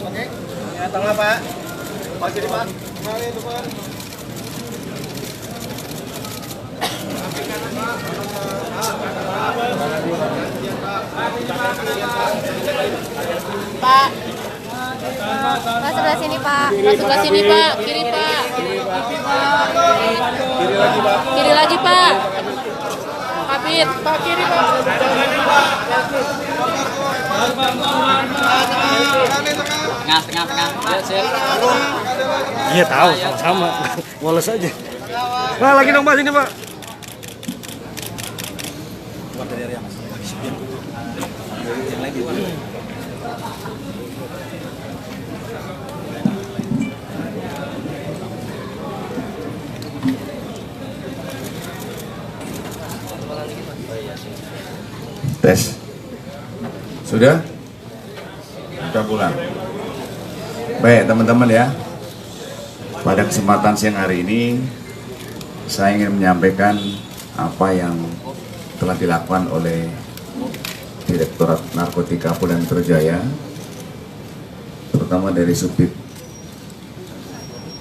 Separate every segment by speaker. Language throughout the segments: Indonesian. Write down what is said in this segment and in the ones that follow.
Speaker 1: Oke, ya tengah Pak. Pak sini Pak. Mari depan.
Speaker 2: Pak. Pak sebelah sini Pak. Pak sebelah sini Pak. Kiri Pak.
Speaker 1: Kiri lagi Pak.
Speaker 2: Kiri lagi Pak. Kapit. Pak kiri Pak.
Speaker 3: Tengah.
Speaker 4: Iya tahu, sama-sama. Woles aja. Nah, lagi dong Pak, sini Pak.
Speaker 1: Buat dari area Mas. Yang lain di mana?
Speaker 5: Tes. Sudah? Sudah pulang. Baik teman-teman ya. Pada kesempatan siang hari ini saya ingin menyampaikan apa yang telah dilakukan oleh Direktorat Narkotika Polda Metro Jaya, terutama dari Subdit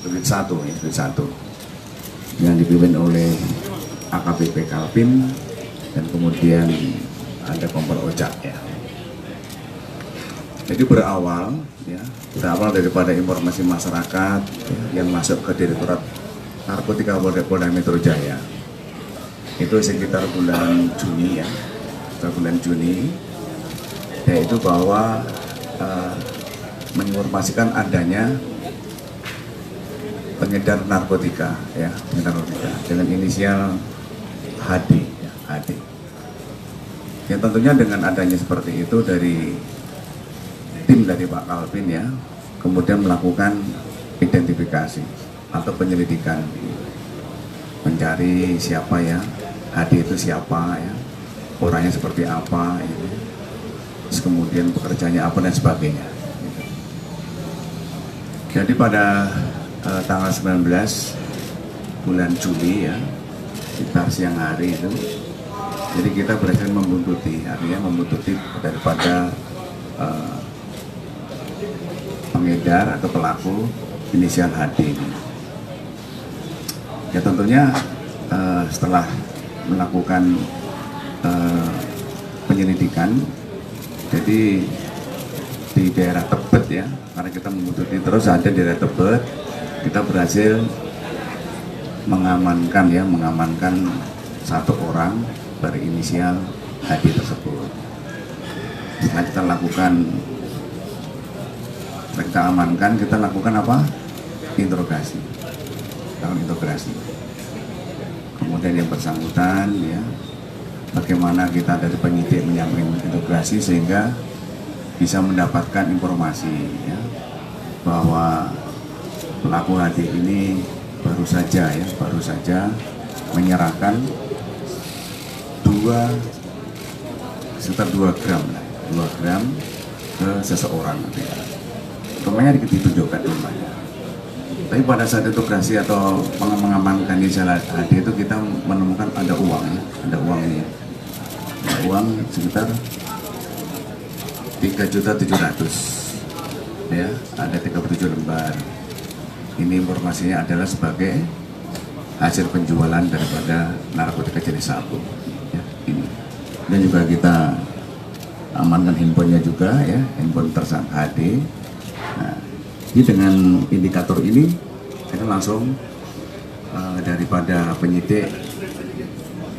Speaker 5: 1 yang dipimpin oleh AKBP Kalpim dan kemudian ada Kompol Ojak ya. Jadi berawal daripada informasi masyarakat ya, yang masuk ke Direktorat Narkotika Polda Metro Jaya. Itu sekitar bulan Juni ya, yaitu bahwa menginformasikan adanya pengedar narkotika ya, dengan inisial HD ya, HD. Ya tentunya dengan adanya seperti itu dari tim dari Pak Kalpin ya, kemudian melakukan identifikasi atau penyelidikan, mencari siapa ya, HD itu siapa ya, orangnya seperti apa ya, terus kemudian pekerjaannya apa dan sebagainya. Jadi pada tanggal 19 bulan Juli ya, sekitar siang hari itu, jadi kita berhasil membuntuti, artinya membuntuti daripada pengedar atau pelaku inisial HD ini. Ya tentunya setelah melakukan penyelidikan, jadi di daerah Tebet ya, karena kita membuntuti terus ada di daerah Tebet, kita berhasil mengamankan satu orang berinisial HD tersebut. Setelah kita amankan, kita lakukan apa? Interogasi. Kemudian yang bersangkutan ya, bagaimana kita dari penyidik menyampaikan interogasi sehingga bisa mendapatkan informasi ya, bahwa pelaku HD ini baru saja menyerahkan sekitar 2 gram ke seseorang ya. Rumahnya ditunjukkan rumahnya. Tapi pada saat interogasi atau mengamankan di salah HD itu kita menemukan ada uang ya, ada uang sekitar 3.700.000 ya, ada 37 lembar. Ini informasinya adalah sebagai hasil penjualan daripada narkotika jenis sabu ya, ini. Dan juga kita amankan handphonenya juga ya, handphone tersangka HD. Nah, jadi dengan indikator ini kita langsung daripada penyidik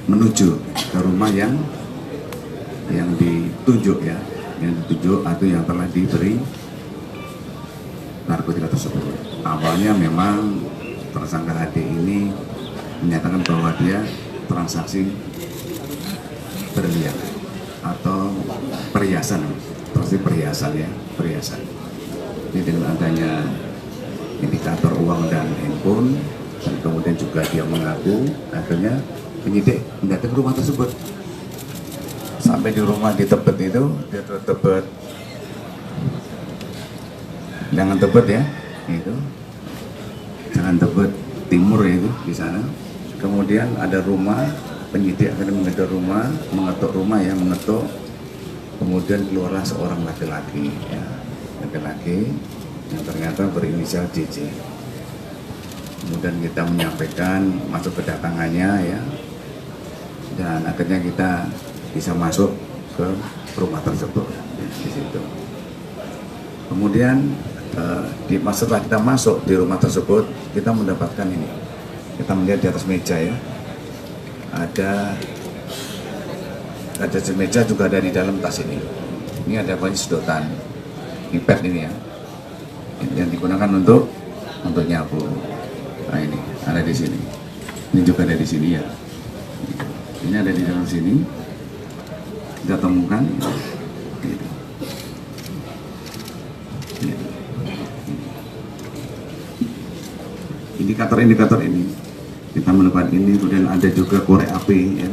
Speaker 5: menuju ke rumah yang ditunjuk ya, atau yang telah diberi narkotika tersebut. Awalnya memang tersangka HD ini menyatakan bahwa dia transaksi berlian atau perhiasan ya, perhiasan. Jadi dengan adanya indikator uang dan handphone, dan kemudian juga dia mengaku, akhirnya penyidik mendatangi rumah tersebut. Sampai di rumah di Tebet itu, dia Tebet, jangan Tebet ya, itu, jangan Tebet Timur itu di sana. Kemudian ada rumah, penyidik akhirnya mengetuk rumah, mengetuk, kemudian keluarlah seorang laki-laki ya, laki-laki yang ternyata berinisial JJ. Kemudian kita menyampaikan masuk kedatangannya ya, dan akhirnya kita bisa masuk ke rumah tersebut di situ. Kemudian setelah kita masuk di rumah tersebut, kita mendapatkan ini. Kita melihat di atas meja ya, ada di meja, juga ada di dalam tas ini. Ini ada banyak sedotan, pipet ini ya, yang digunakan untuk nyapu. Nah ini ada di sini. Ini juga ada di sini ya. Ini ada di dalam sini. Kita temukan. Indikator ini kita menemukan ini. Kemudian ada juga korek api ya.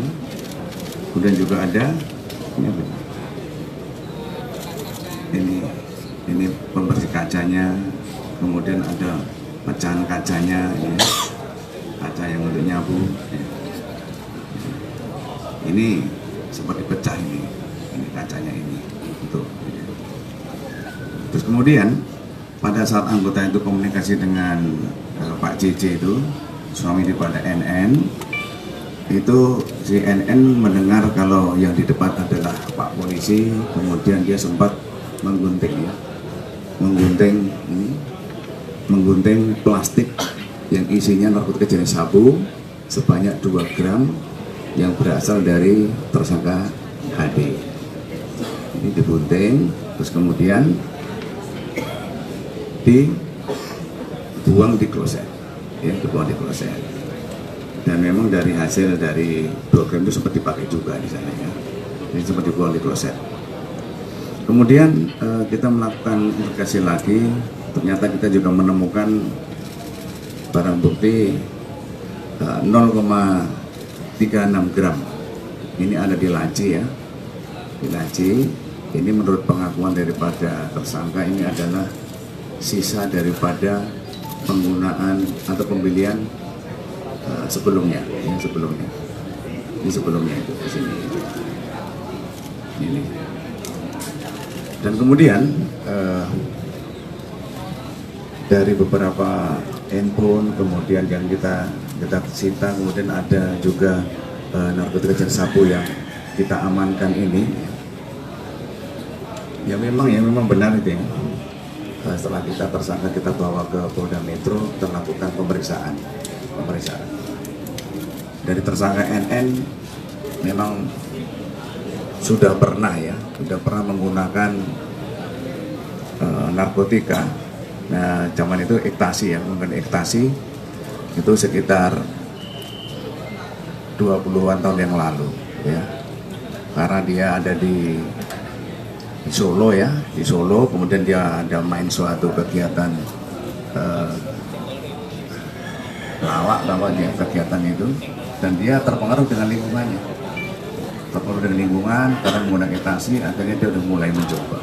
Speaker 5: Kemudian juga ada ini pembersih kacanya. Kemudian ada pecahan kacanya ya. Kaca yang untuk nyapu ya. Ini seperti pecah ini kacanya ini itu. Terus kemudian pada saat anggota itu komunikasi dengan Pak JJ itu, suami daripada NN, itu si NN mendengar kalau yang di depan adalah Pak polisi. Kemudian dia sempat menggunting ya, menggunting plastik yang isinya narkotika jenis sabu sebanyak 2 gram yang berasal dari tersangka HD. Ini digunting, terus kemudian dibuang di kloset, ya, dibuang di kloset. Dan memang dari hasil dari 2 gram itu sempat dipakai juga di sana ya. Jadi sempat dibuang di kloset. Kemudian kita melakukan investigasi lagi, ternyata kita juga menemukan barang bukti 0,36 gram. Ini ada di laci ya, di laci. Ini menurut pengakuan daripada tersangka, ini adalah sisa daripada penggunaan atau pembelian sebelumnya, ini sebelumnya itu di sini. Ini. Dan kemudian dari beberapa handphone kemudian yang kita sita, kemudian ada juga narkotika jenis sabu yang kita amankan ini. Ya memang benar itu ya. Setelah kita tersangka, kita bawa ke Polda Metro, kita lakukan pemeriksaan. Dari tersangka NN memang sudah pernah menggunakan narkotika. Nah, zaman itu ektasi ya, mungkin ektasi itu sekitar 20-an tahun yang lalu ya. Karena dia ada di Solo ya, di Solo, kemudian dia ada main suatu kegiatan lawak namanya kegiatan itu, dan dia terpengaruh dengan lingkungannya, karena menggunakan ektasi. Akhirnya dia udah mulai mencoba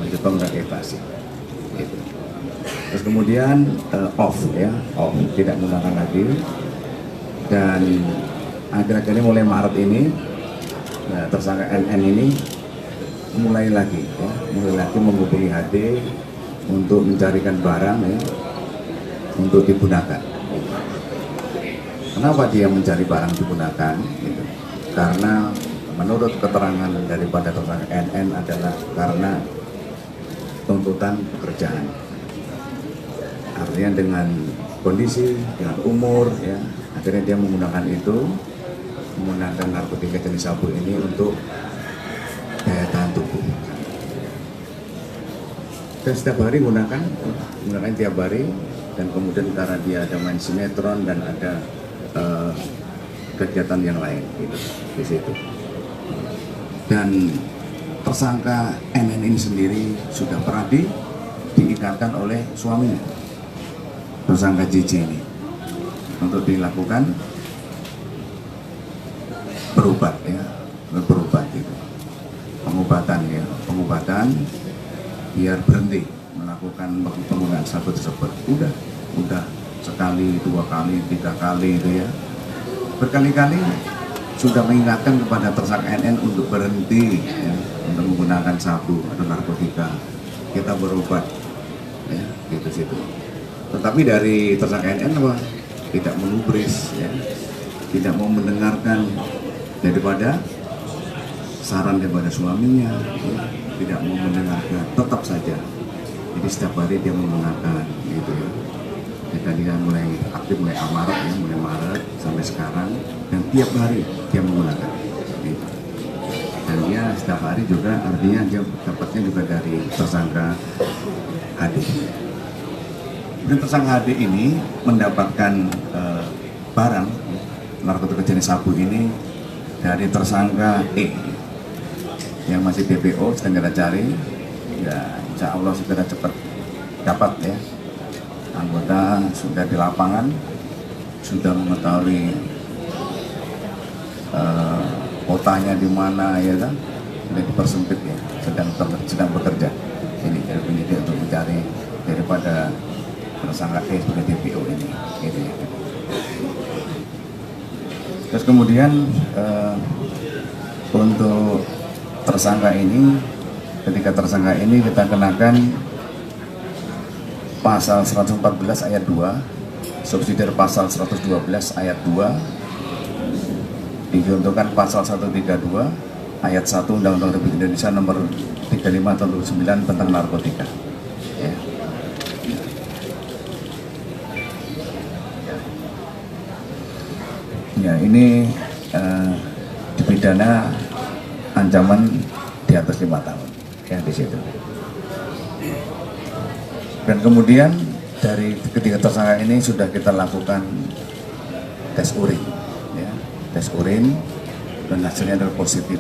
Speaker 5: menggunakan ektasi gitu. Terus kemudian off, tidak menggunakan lagi, dan akhir-akhirnya mulai Maret ini tersangka NN ini mulai lagi menghubungi HD untuk mencarikan barang ya, untuk digunakan. Kenapa dia mencari barang digunakan? Gitu. Karena menurut keterangan daripada tersangka NN adalah karena tuntutan pekerjaan. Artinya dengan kondisi, dengan umur ya, akhirnya dia menggunakan narkotika jenis sabu ini untuk daya tahan tubuh. Dan setiap hari menggunakan tiap hari, dan kemudian karena dia ada main sinetron dan ada kegiatan yang lain gitu di situ. Dan tersangka NN ini sendiri sudah pernah diikatkan oleh suaminya, tersangka JJ ini, untuk dilakukan berobat gitu. Pengobatan biar berhenti melakukan penggunaan sabu tersebut. Udah sekali, 2 kali, 3 kali itu ya, berkali-kali sudah mengingatkan kepada tersangka NN untuk berhenti ya, untuk menggunakan sabu atau narkotika. Kita berobat ya, gitu situ. Tetapi dari tersangka NN apa? Tidak menubris ya, tidak mau mendengarkan daripada saran daripada suaminya ya, tidak mau mendengarkan, tetap saja. Jadi setiap hari dia menggunakan gitu ya. Jadi dia mulai aktif mulai Maret ya, mulai Maret sampai sekarang, dan tiap hari dia menggunakan gitu. Dan dia setiap hari juga artinya dia dapatnya juga dari tersangka HD. Dan tersangka HD ini mendapatkan barang narkotika jenis sabu ini dari tersangka E yang masih DPO, sedang kita cari ya, insya Allah segera cepat dapat ya. Anggota sudah di lapangan, sudah mengetahui kotanya di mana ya kan, sudah dipersempit ya, sedang bekerja ini dari penyidik untuk mencari daripada tersangka E sebagai DPO ini gitu ya. Terus kemudian untuk tersangka ini, ketika tersangka ini kita kenakan pasal 114 ayat 2, subsidiar pasal 112 ayat 2, dicontohkan pasal 132 ayat 1 Undang-Undang Republik Indonesia nomor 35 tahun 2009 tentang narkotika. Ya. Ya, ini dipidana ancaman di atas 5 tahun ya di situ. Dan kemudian dari ketiga tersangka ini sudah kita lakukan tes urin ya, tes urin, dan hasilnya adalah positif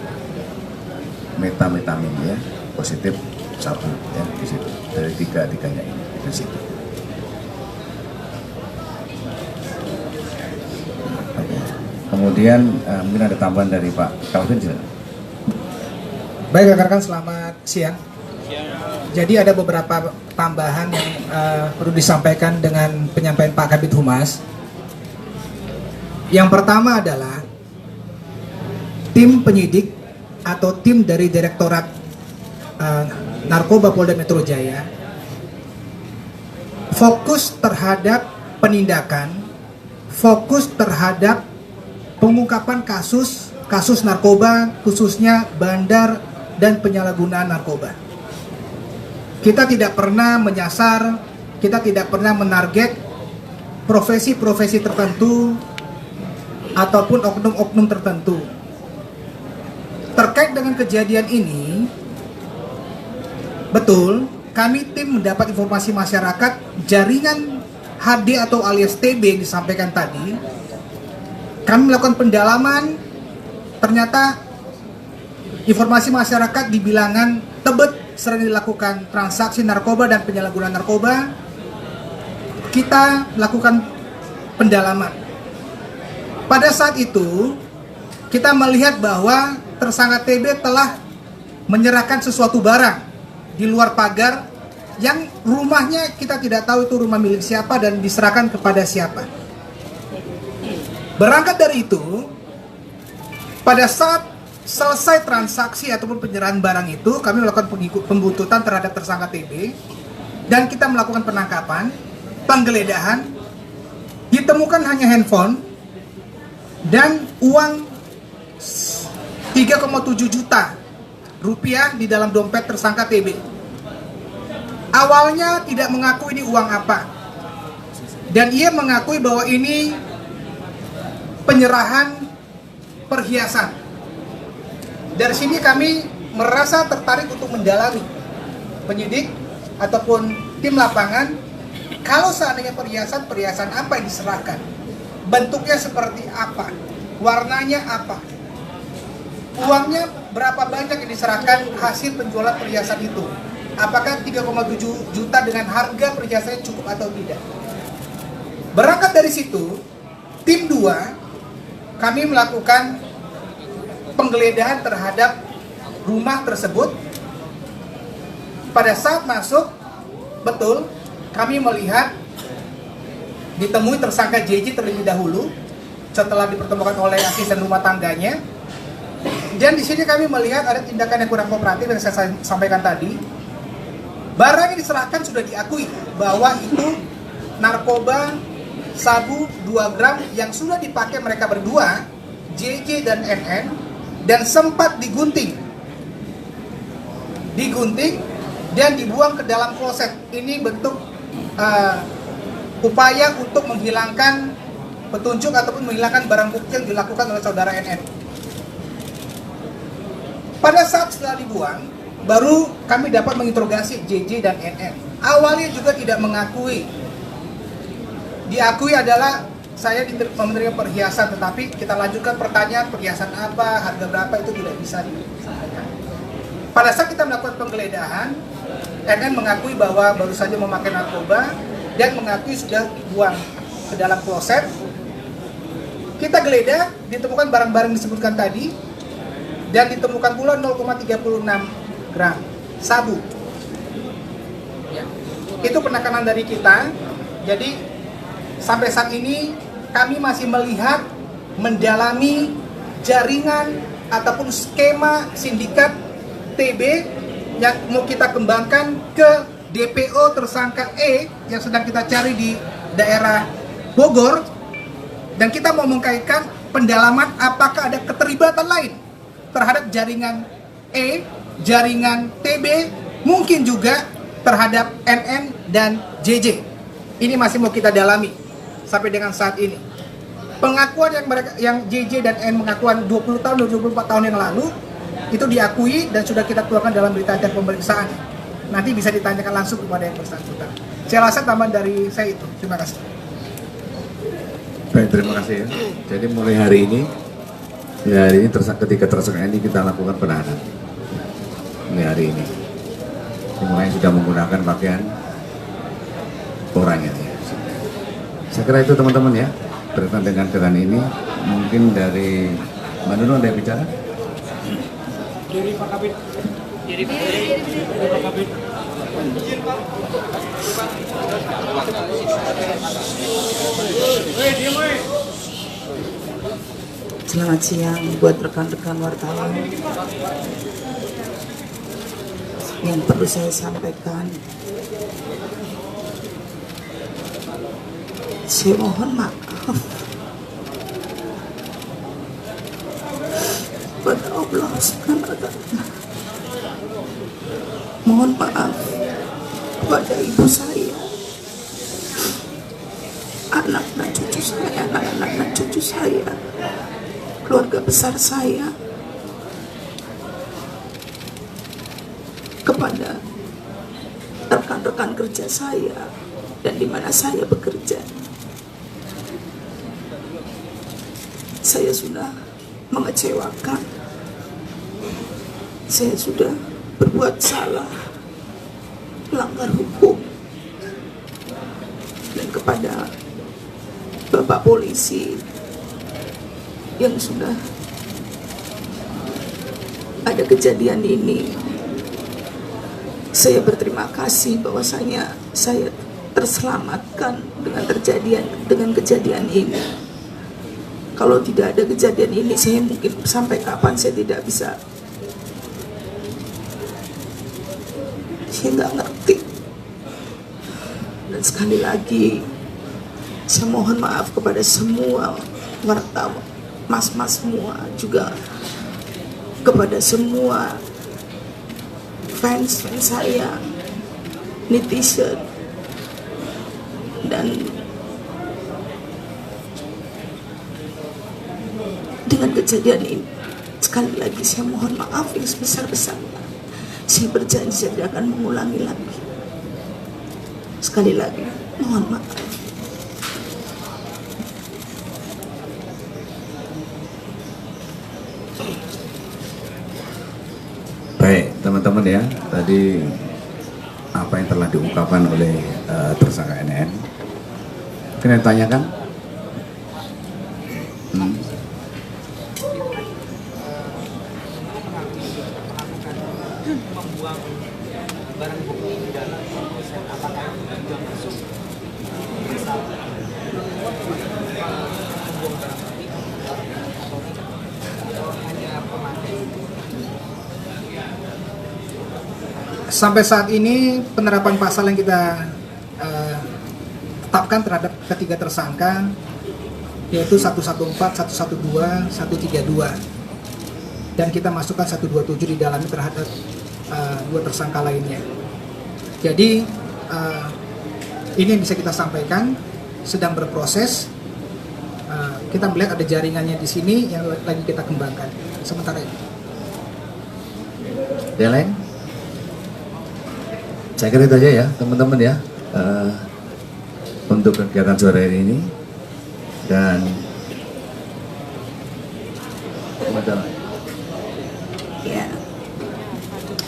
Speaker 5: metamfetamin ya, positif sabu ya di situ, dari tiganya ini di situ. Kemudian mungkin ada tambahan dari Pak Calvin.
Speaker 6: Baik rekan-rekan, selamat siang. Jadi ada beberapa tambahan yang perlu disampaikan dengan penyampaian Pak Kabid Humas. Yang pertama adalah tim penyidik atau tim dari Direktorat Narkoba Polda Metro Jaya fokus terhadap penindakan, fokus terhadap pengungkapan kasus narkoba, khususnya bandar dan penyalahgunaan narkoba. Kita tidak pernah menyasar, kita tidak pernah menarget profesi-profesi tertentu ataupun oknum-oknum tertentu. Terkait dengan kejadian ini, betul, kami tim mendapat informasi masyarakat jaringan HD atau alias TB yang disampaikan tadi. Kami melakukan pendalaman, ternyata informasi masyarakat di bilangan Tebet sering dilakukan transaksi narkoba dan penyalahgunaan narkoba. Kita melakukan pendalaman. Pada saat itu, kita melihat bahwa tersangka TB telah menyerahkan sesuatu barang di luar pagar yang rumahnya kita tidak tahu itu rumah milik siapa dan diserahkan kepada siapa. Berangkat dari itu, pada saat selesai transaksi ataupun penyerahan barang itu, kami melakukan pembuntutan terhadap tersangka TB dan kita melakukan penangkapan, penggeledahan. Ditemukan hanya handphone dan uang 3,7 juta rupiah di dalam dompet tersangka TB. Awalnya tidak mengaku ini uang apa, dan ia mengakui bahwa ini penyerahan perhiasan. Dari sini kami merasa tertarik untuk mendalami, penyidik ataupun tim lapangan, kalau seandainya perhiasan apa yang diserahkan, bentuknya seperti apa, warnanya apa, uangnya berapa banyak yang diserahkan hasil penjualan perhiasan itu, apakah 3,7 juta dengan harga perhiasannya cukup atau tidak. Berangkat dari situ, tim 2 kami melakukan penggeledahan terhadap rumah tersebut. Pada saat masuk, betul, kami melihat ditemui tersangka JJ terlebih dahulu setelah dipertemukan oleh asisten rumah tangganya. Dan di sini kami melihat ada tindakan yang kurang kooperatif yang saya sampaikan tadi. Barang yang diserahkan sudah diakui bahwa itu narkoba sabu 2 gram yang sudah dipakai mereka berdua, JJ dan NN, dan sempat digunting dan dibuang ke dalam kloset. Ini bentuk upaya untuk menghilangkan petunjuk ataupun menghilangkan barang bukti yang dilakukan oleh saudara NN. Pada saat setelah dibuang, baru kami dapat menginterogasi JJ dan NN. Awalnya juga tidak mengakui. Diakui adalah saya menerima perhiasan, tetapi kita lanjutkan pertanyaan perhiasan apa, harga berapa, itu tidak bisa disampaikan. Pada saat kita melakukan penggeledahan, NN mengakui bahwa baru saja memakai narkoba dan mengakui sudah dibuang ke dalam kloset. Kita geledah, ditemukan barang-barang disebutkan tadi, dan ditemukan pula 0,36 gram sabu. Ya. Itu penekanan dari kita. Jadi sampai saat ini kami masih melihat, mendalami jaringan ataupun skema sindikat TB yang mau kita kembangkan ke DPO tersangka E yang sedang kita cari di daerah Bogor, dan kita mau mengkaitkan pendalaman apakah ada keterlibatan lain terhadap jaringan E, jaringan TB, mungkin juga terhadap NN dan JJ. Ini masih mau kita dalami sampai dengan saat ini. Pengakuan yang JJ dan N mengakuan 20 tahun, 24 tahun yang lalu itu diakui dan sudah kita tuangkan dalam berita acara pemeriksaan. Nanti bisa ditanyakan langsung kepada yang bersangkutan. Saya rasa tambahan dari saya itu. Terima kasih.
Speaker 5: Baik, terima kasih ya. Jadi mulai hari ini ketika tersangka ini kita lakukan penahanan. Mulai hari ini. Mulai sudah menggunakan pakaian orangnya. Saya kira itu teman-teman ya. Berkaitan dengan keterangan ini, mungkin dari Mbak Nurul ada yang bicara?
Speaker 1: Dari Pak Kabit. Dari Pak Kabit.
Speaker 7: Selamat siang buat rekan-rekan wartawan. Yang perlu saya sampaikan, saya mohon maaf kepada Allah SWT. Mohon maaf kepada ibu saya, anak dan cucu saya, anak-anak dan cucu saya, keluarga besar saya, kepada rekan-rekan kerja saya dan di mana saya bekerja. Saya sudah mengecewakan, saya sudah berbuat salah, melanggar hukum, dan kepada Bapak Polisi yang sudah ada kejadian ini, saya berterima kasih bahwasanya saya terselamatkan dengan kejadian ini. Kalau tidak ada kejadian ini, saya mungkin sampai kapan saya tidak bisa. Saya nggak ngerti. Dan sekali lagi, saya mohon maaf kepada semua wartawan, mas-mas semua, juga kepada semua fans saya, netizen, dan dengan kejadian ini, sekali lagi saya mohon maaf yang sebesar-besarnya. Saya berjanji saya tidak akan mengulangi lagi. Sekali lagi, mohon maaf.
Speaker 5: Baik, teman-teman ya, tadi apa yang telah diungkapkan oleh tersangka NN. Mungkin yang tanyakan?
Speaker 1: Membuang barang bukti di dalam proses, apakah itu juga masuk misal membuang barang bukti
Speaker 6: Sampai saat ini penerapan pasal yang kita tetapkan terhadap ketiga tersangka yaitu 114, 112, 132, dan kita masukkan 127 di dalamnya terhadap dua tersangka lainnya. Jadi ini yang bisa kita sampaikan, sedang berproses. Kita melihat ada jaringannya di sini yang lagi kita kembangkan sementara ini.
Speaker 4: Yang lain? Saya kira itu aja ya teman-teman ya, untuk kegiatan sore hari ini. Dan
Speaker 7: Ya,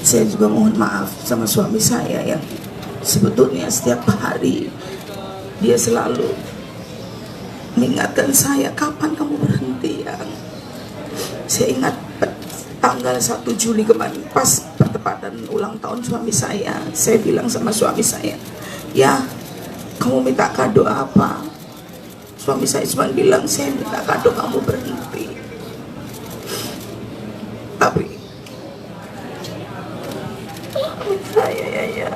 Speaker 7: saya juga mohon maaf sama suami saya yang sebetulnya setiap hari dia selalu mengingatkan saya, kapan kamu berhenti ya. Saya ingat tanggal 1 Juli kemarin pas bertepatan ulang tahun suami saya bilang sama suami saya, ya kamu minta kado apa? Suami saya cuma bilang, saya minta kado kamu berhenti. Tapi saya ya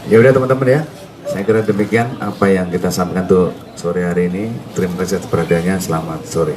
Speaker 4: ya udah teman-teman ya, saya kira demikian apa yang kita sampaikan untuk sore hari ini. Terima kasih atas perhatiannya, selamat sore.